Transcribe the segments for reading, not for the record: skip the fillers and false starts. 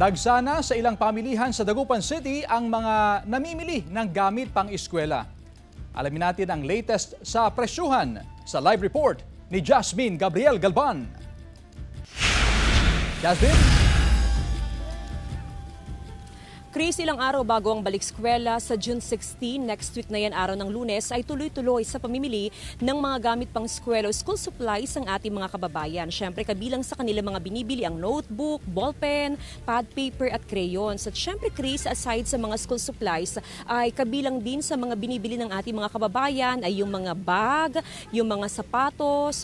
Dagsana sa ilang pamilihan sa Dagupan City ang mga namimili ng gamit pang-eskwela. Alamin natin ang latest sa presyuhan sa live report ni Jasmine Gabriel Galban. Jasmine? Chris, ilang araw bago ang balik-eskwela sa June 16, next week na yan araw ng Lunes, ay tuloy-tuloy sa pamimili ng mga gamit pang eskwela o school supplies ang ating mga kababayan. Siyempre, kabilang sa kanila mga binibili ang notebook, ballpen, pad paper at crayons. At siyempre, Chris, aside sa mga school supplies, ay kabilang din sa mga binibili ng ating mga kababayan ay yung mga bag, yung mga sapatos,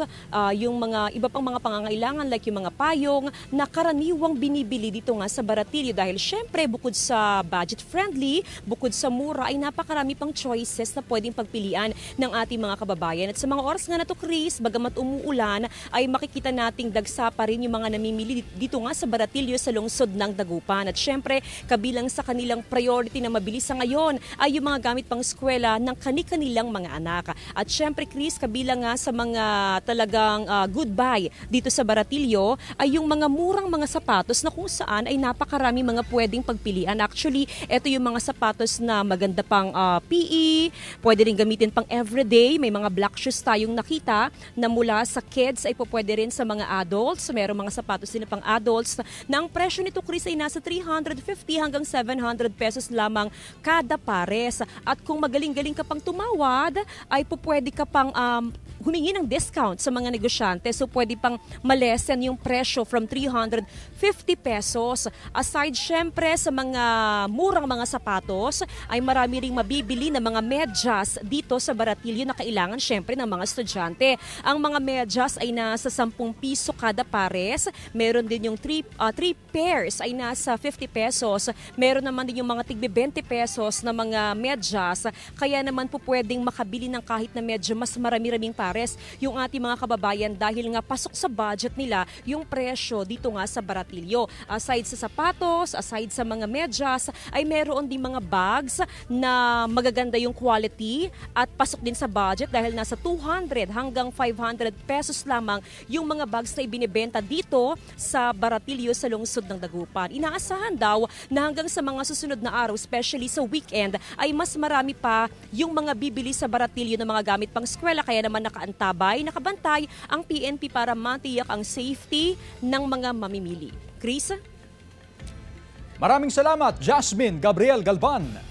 yung mga iba pang mga pangangailangan like yung mga payong na karaniwang binibili dito nga sa Baratillo dahil siyempre, bukod sa budget-friendly, bukod sa mura, ay napakarami pang choices na pwedeng pagpilian ng ating mga kababayan. At sa mga oras nga na to, Chris, bagamat umuulan, ay makikita nating dagsa pa rin yung mga namimili dito nga sa Baratillo sa lungsod ng Dagupan. At syempre, kabilang sa kanilang priority na mabilis sa ngayon ay yung mga gamit pang eskwela ng kani-kanilang mga anak. At syempre, Chris, kabilang nga sa mga talagang goodbye dito sa Baratillo ay yung mga murang mga sapatos na kung saan ay napakarami mga pwedeng pagpilian. Actually, ito yung mga sapatos na maganda pang PE, pwede rin gamitin pang everyday. May mga black shoes tayong nakita na mula sa kids ay pwede rin sa mga adults. Merong mga sapatos din na pang adults na ang presyo nito, Chris, ay nasa 350 hanggang 700 pesos lamang kada pares. At kung magaling-galing ka pang tumawad, ay pwede ka pang humingi ng discount sa mga negosyante. So pwede pang malesen yung presyo from 350 pesos. Aside syempre sa mga murang mga sapatos, ay marami ring mabibili na mga medyas dito sa Baratillo na kailangan syempre ng mga estudyante. Ang mga medyas ay nasa 10 piso kada pares. Meron din yung 3 pairs ay nasa 50 pesos. Meron naman din yung mga tigbe 20 pesos na mga medyas. Kaya naman po pwedeng makabili ng kahit na medyo mas marami-raming pares yung ating mga kababayan dahil nga pasok sa budget nila yung presyo dito nga sa Baratillo. Aside sa sapatos, aside sa mga medyas, ay meron din mga bags na magaganda yung quality at pasok din sa budget dahil nasa 200 hanggang 500 pesos lamang yung mga bags na ibinibenta dito sa Baratillo sa lungsod ng Dagupan. Inaasahan daw na hanggang sa mga susunod na araw, especially sa weekend, ay mas marami pa yung mga bibili sa Baratillo ng mga gamit pang eskwela kaya naman nakabantay ang PNP para matiyak ang safety ng mga mamimili. Chris? Maraming salamat, Jasmine Gabriel Galban.